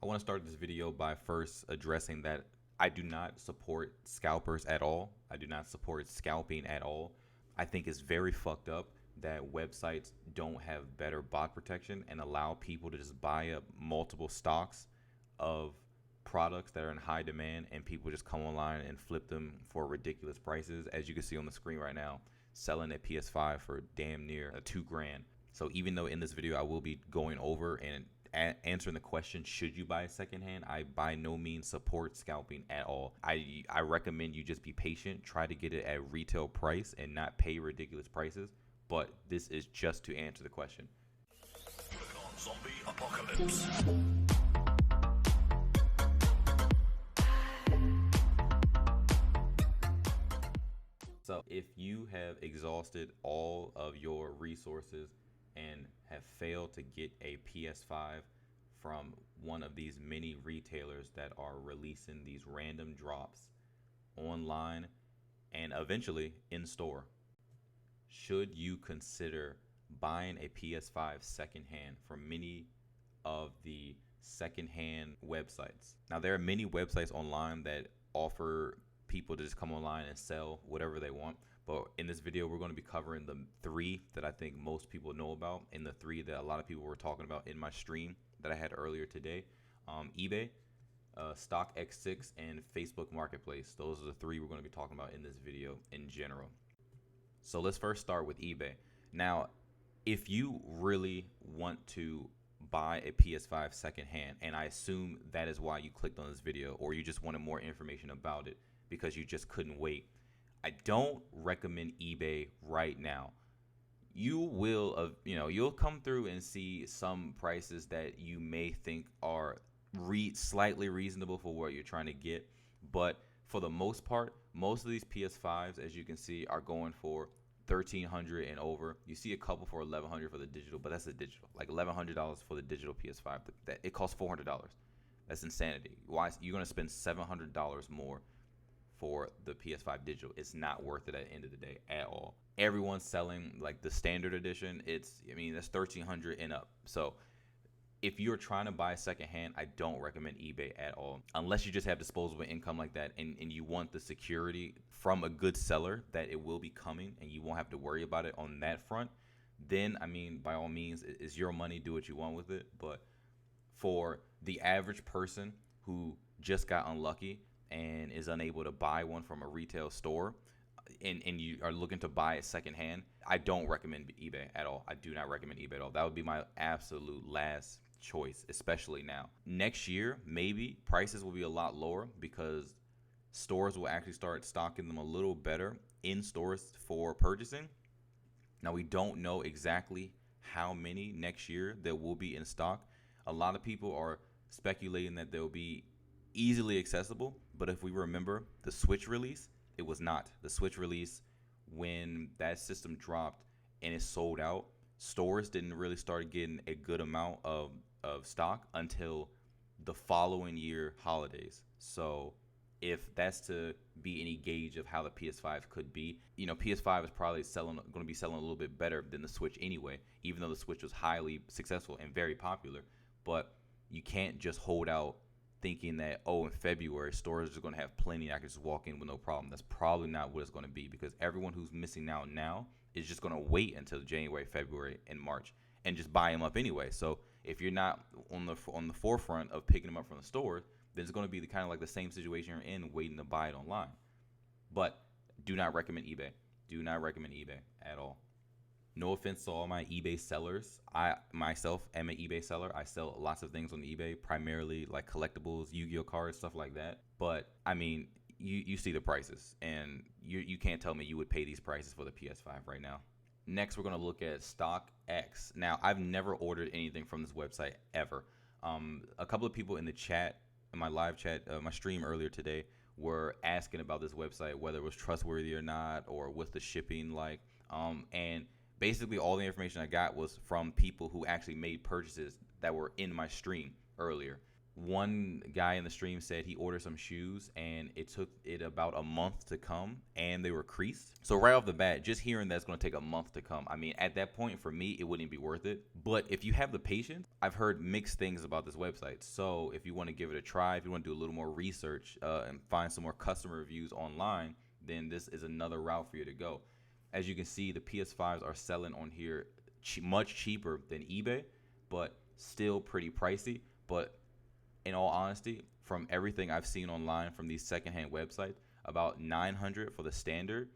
want to start this video by first addressing that I do not support scalpers at all. I do not support scalping at all. I think it's very fucked up that websites don't have better bot protection and allow people to just buy up multiple stocks of products that are in high demand, and people just come online and flip them for ridiculous prices. As you can see on the screen right now, selling a PS5 for damn near $2,000. So even though in this video I will be going over and answering the question, should you buy secondhand, I by no means support scalping at all. I recommend you just be patient, try to get it at retail price and not pay ridiculous prices. But this is just to answer the question. Zombie apocalypse. So if you have exhausted all of your resources and have failed to get a PS5 from one of these many retailers that are releasing these random drops online and eventually in store, should you consider buying a PS5 secondhand from many of the secondhand websites? Now, there are many websites online that offer people to just come online and sell whatever they want. But in this video, we're going to be covering the three that I think most people know about, and the three that a lot of people were talking about in my stream that I had earlier today. eBay, StockX, and Facebook Marketplace. Those are the three we're going to be talking about in this video in general. So let's first start with eBay. Now, if you really want to buy a PS5 secondhand, and I assume that is why you clicked on this video, or you just wanted more information about it because you just couldn't wait, I don't recommend eBay right now. You will, you'll come through and see some prices that you may think are slightly reasonable for what you're trying to get, but for the most part, most of these PS5s, as you can see, are going for $1,300 and over. You see a couple for $1,100 for the digital, but that's the digital. Like $1,100 for the digital PS5. That it costs $400. That's insanity. Why you're gonna spend $700 more for the PS5 digital? It's not worth it at the end of the day at all. Everyone's selling like the standard edition. That's $1,300 and up. So if you're trying to buy secondhand, I don't recommend eBay at all, unless you just have disposable income like that and you want the security from a good seller that it will be coming and you won't have to worry about it on that front. Then, by all means, it's your money, do what you want with it. But for the average person who just got unlucky and is unable to buy one from a retail store, and you are looking to buy it secondhand, I don't recommend eBay at all. I do not recommend eBay at all. That would be my absolute last choice, especially now. Next year, maybe prices will be a lot lower because stores will actually start stocking them a little better in stores for purchasing. Now, we don't know exactly how many next year there will be in stock. A lot of people are speculating that they'll be easily accessible, but if we remember the Switch release, it was not. The Switch release, when that system dropped and it sold out, stores didn't really start getting a good amount of stock until the following year holidays. So if that's to be any gauge of how the PS5 could be, PS5 is probably going to be selling a little bit better than the Switch anyway, even though the Switch was highly successful and very popular. But you can't just hold out thinking that, in February, stores are going to have plenty. I can just walk in with no problem. That's probably not what it's going to be, because everyone who's missing out now is just going to wait until January, February, and March and just buy them up anyway. So if you're not on the forefront of picking them up from the store, then it's going to be kind of like the same situation you're in, waiting to buy it online. But do not recommend eBay. Do not recommend eBay at all. No offense to all my eBay sellers. I myself am an eBay seller. I sell lots of things on eBay, primarily like collectibles, Yu-Gi-Oh cards, stuff like that. But you see the prices, and you can't tell me you would pay these prices for the PS5 right now. Next, we're going to look at StockX. Now, I've never ordered anything from this website ever. A couple of people in the chat, in my live chat, my stream earlier today, were asking about this website, whether it was trustworthy or not, or what's the shipping like. And basically all the information I got was from people who actually made purchases that were in my stream earlier. One guy in the stream said he ordered some shoes and it took it about a month to come and they were creased. So right off the bat, just hearing that's going to take a month to come, I mean, at that point for me, it wouldn't be worth it. But if you have the patience, I've heard mixed things about this website. So if you want to give it a try, if you want to do a little more research and find some more customer reviews online, then this is another route for you to go. As you can see, the PS5s are selling on here much cheaper than eBay, but still pretty pricey. But in all honesty, from everything I've seen online from these secondhand websites, about $900 for the standard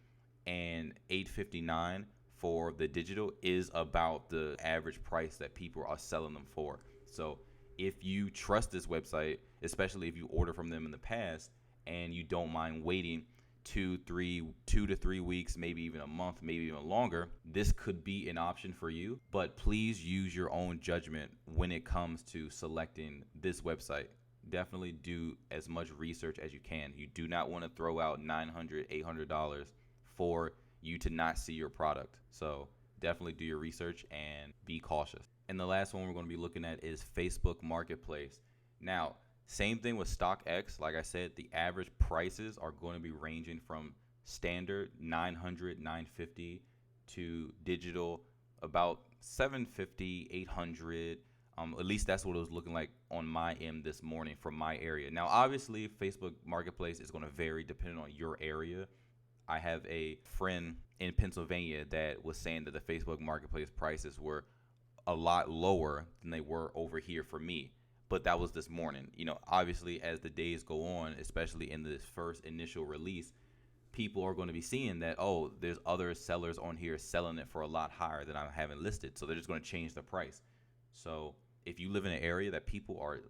and $859 for the digital is about the average price that people are selling them for. So if you trust this website, especially if you order from them in the past and you don't mind waiting 2 to 3 weeks, maybe even a month, maybe even longer, this could be an option for you. But please use your own judgment when it comes to selecting this website. Definitely do as much research as you can. You do not want to throw out $900, $800 for you to not see your product. So definitely do your research and be cautious. And the last one we're going to be looking at is Facebook Marketplace. Now, same thing with StockX. Like I said, the average prices are going to be ranging from standard $900, $950 to digital about $750, $800. At least that's what it was looking like on my end this morning from my area. Now, obviously, Facebook Marketplace is going to vary depending on your area. I have a friend in Pennsylvania that was saying that the Facebook Marketplace prices were a lot lower than they were over here for me. But that was this morning. You know, obviously, as the days go on, especially in this first initial release, people are going to be seeing that, oh, there's other sellers on here selling it for a lot higher than I haven't listed. So they're just going to change the price. So if you live in an area that people are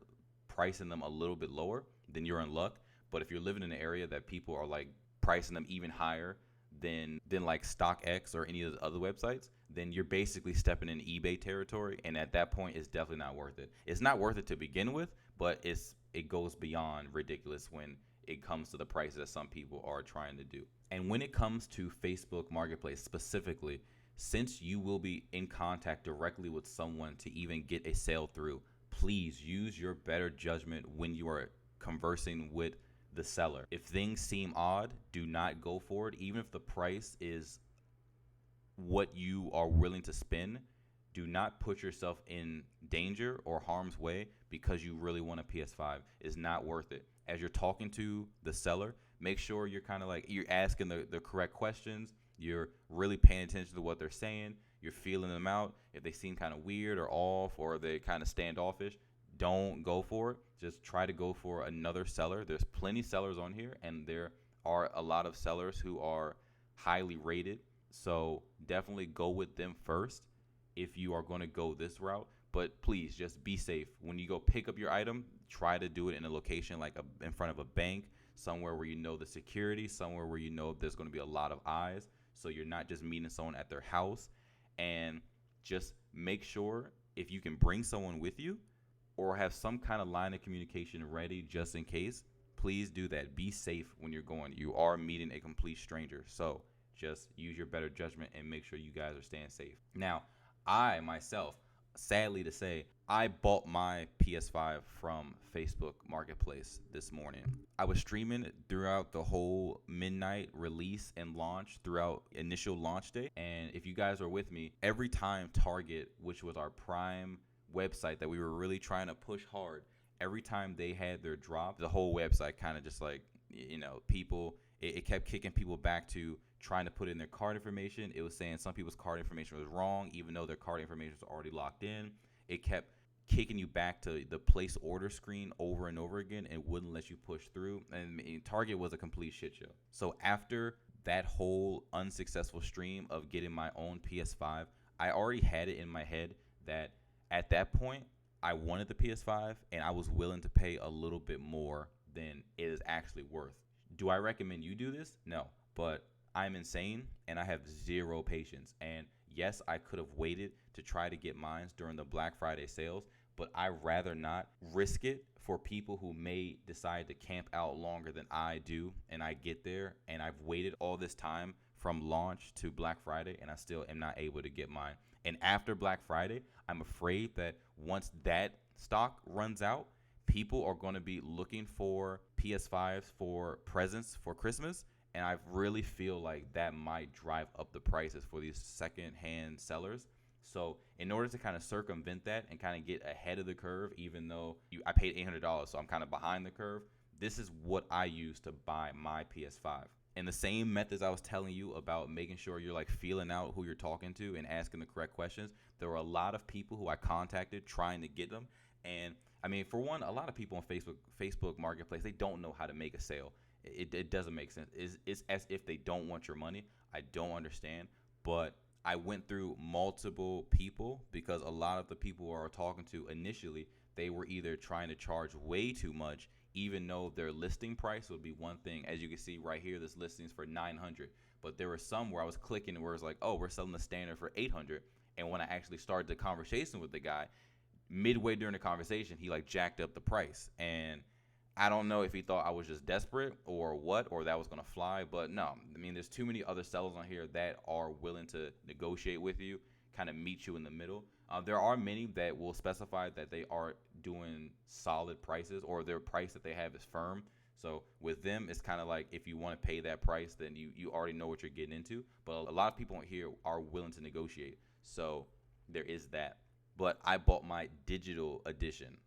pricing them a little bit lower, then you're in luck. But if you're living in an area that people are like pricing them even higher than like StockX or any of the other websites, then you're basically stepping in eBay territory. And at that point, it's definitely not worth it. It's not worth it to begin with, but it goes beyond ridiculous when it comes to the prices that some people are trying to do. And when it comes to Facebook Marketplace specifically, since you will be in contact directly with someone to even get a sale through, please use your better judgment when you are conversing with the seller. If things seem odd, do not go for it. Even if the price is what you are willing to spend, do not put yourself in danger or harm's way because you really want a PS5. It's not worth it. As you're talking to the seller, make sure you're kind of like, you're asking the correct questions. You're really paying attention to what they're saying. You're feeling them out. If they seem kind of weird or off or they kind of standoffish, don't go for it. Just try to go for another seller. There's plenty sellers on here, and there are a lot of sellers who are highly rated. So definitely go with them first if you are going to go this route. But please just be safe. When you go pick up your item, try to do it in a location like in front of a bank, somewhere where you know the security, somewhere where you know there's going to be a lot of eyes. So you're not just meeting someone at their house. And just make sure if you can bring someone with you or have some kind of line of communication ready just in case, please do that. Be safe when you're going. You are meeting a complete stranger. So just use your better judgment and make sure you guys are staying safe. Now, I myself, sadly to say, I bought my PS5 from Facebook Marketplace this morning. I was streaming throughout the whole midnight release and launch throughout initial launch day. And if you guys are with me, every time Target, which was our prime website that we were really trying to push hard, every time they had their drop, the whole website kind of just like, you know, people, it kept kicking people back to trying to put in their card information. It was saying some people's card information was wrong, even though their card information was already locked in. It kept kicking you back to the place order screen over and over again and wouldn't let you push through. And Target was a complete shit show. So after that whole unsuccessful stream of getting my own PS5, I already had it in my head that at that point, I wanted the PS5 and I was willing to pay a little bit more than it is actually worth. Do I recommend you do this? No, but I'm insane and I have zero patience. And yes, I could have waited to try to get mine during the Black Friday sales, but I'd rather not risk it for people who may decide to camp out longer than I do. And I get there and I've waited all this time from launch to Black Friday and I still am not able to get mine. And after Black Friday, I'm afraid that once that stock runs out, people are going to be looking for PS5s for presents for Christmas, and I really feel like that might drive up the prices for these secondhand sellers. So in order to kind of circumvent that and kind of get ahead of the curve, even though I paid $800, so I'm kind of behind the curve, this is what I use to buy my PS5. And the same methods I was telling you about making sure you're like feeling out who you're talking to and asking the correct questions, there were a lot of people who I contacted trying to get them. And I mean, for one, a lot of people on Facebook Marketplace, they don't know how to make a sale. It doesn't make sense. It's as if they don't want your money. I don't understand. But I went through multiple people because a lot of the people I were talking to initially, they were either trying to charge way too much, even though their listing price would be one thing. As you can see right here, this listing is for $900. But there were some where I was clicking where it's like, oh, we're selling the standard for $800. And when I actually started the conversation with the guy, midway during the conversation, he like jacked up the price. And I don't know if he thought I was just desperate or what, or that was going to fly. But no, I mean, there's too many other sellers on here that are willing to negotiate with you, kind of meet you in the middle. There are many that will specify that they are doing solid prices or their price that they have is firm. So with them, it's kind of like if you want to pay that price, then you already know what you're getting into. But a lot of people here are willing to negotiate. So there is that. But I bought my digital edition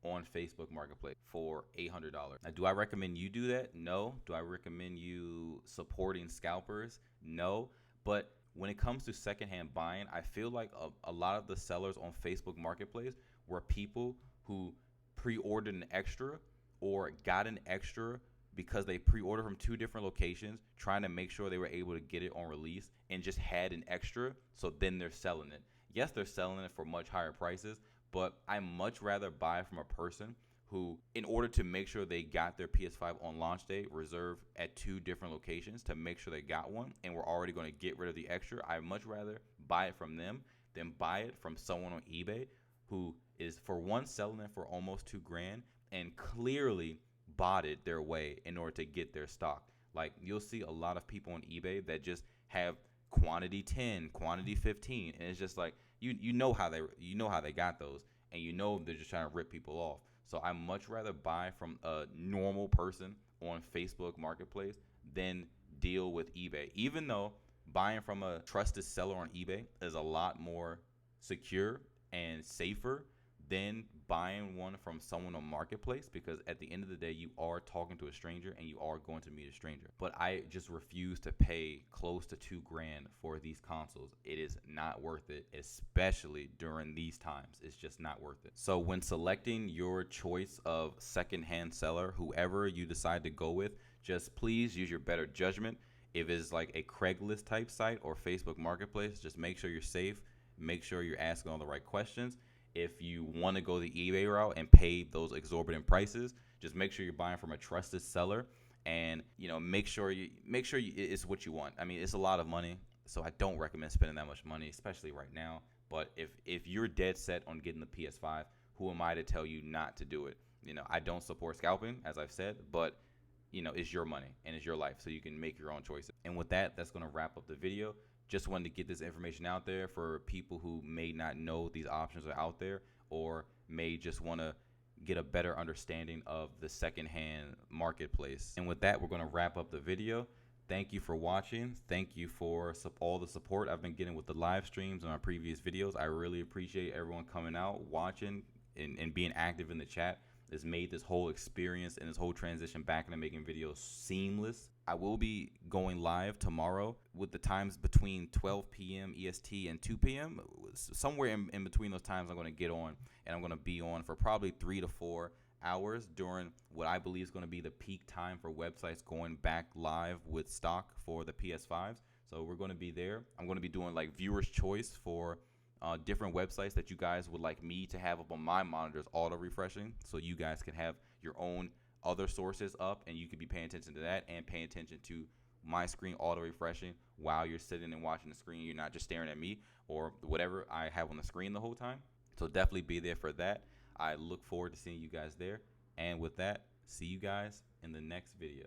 on Facebook Marketplace for $800. Now, do I recommend you do that? No. Do I recommend you supporting scalpers? No. But when it comes to secondhand buying, I feel like a lot of the sellers on Facebook Marketplace were people who pre-ordered an extra or got an extra because they pre-ordered from two different locations, trying to make sure they were able to get it on release and just had an extra, so then they're selling it. Yes, they're selling it for much higher prices, but I much rather buy from a person who, in order to make sure they got their PS5 on launch day, reserved at two different locations to make sure they got one, and we're already going to get rid of the extra. I much rather buy it from them than buy it from someone on eBay who is, for one, selling it for almost $2,000 and clearly bought it their way in order to get their stock. Like, you'll see a lot of people on eBay that just have quantity 10, quantity 15, and it's just like you know how they got those, and you know they're just trying to rip people off. So I much rather buy from a normal person on Facebook Marketplace than deal with eBay. Even though buying from a trusted seller on eBay is a lot more secure and safer than buying one from someone on Marketplace, because at the end of the day, you are talking to a stranger and you are going to meet a stranger. But I just refuse to pay close to $2,000 for these consoles. It is not worth it, especially during these times. It's just not worth it. So when selecting your choice of secondhand seller, whoever you decide to go with, just please use your better judgment. If it's like a Craigslist type site or Facebook Marketplace, just make sure you're safe. Make sure you're asking all the right questions. If you want to go the eBay route and pay those exorbitant prices, just make sure you're buying from a trusted seller, and make sure it's what you want. I mean, it's a lot of money, so I don't recommend spending that much money, especially right now. But if you're dead set on getting the PS5, who am I to tell you not to do it? I don't support scalping, as I've said, but it's your money and it's your life, so you can make your own choices. And with that, that's going to wrap up the video. Just wanted to get this information out there for people who may not know these options are out there, or may just want to get a better understanding of the secondhand marketplace. And with that, we're going to wrap up the video. Thank you for watching. Thank you for all the support I've been getting with the live streams and my previous videos. I really appreciate everyone coming out, watching, and being active in the chat. It's made this whole experience and this whole transition back into making videos seamless. I will be going live tomorrow with the times between 12 p.m. EST and 2 p.m. Somewhere in between those times, I'm going to get on, and I'm going to be on for probably 3 to 4 hours during what I believe is going to be the peak time for websites going back live with stock for the PS5s. So we're going to be there. I'm going to be doing like viewer's choice for different websites that you guys would like me to have up on my monitors auto refreshing, so you guys can have your own other sources up, and you could be paying attention to that and paying attention to my screen auto refreshing while you're sitting and watching the screen. You're not just staring at me or whatever I have on the screen the whole time. So definitely be there for that. I look forward to seeing you guys there. And with that, see you guys in the next video.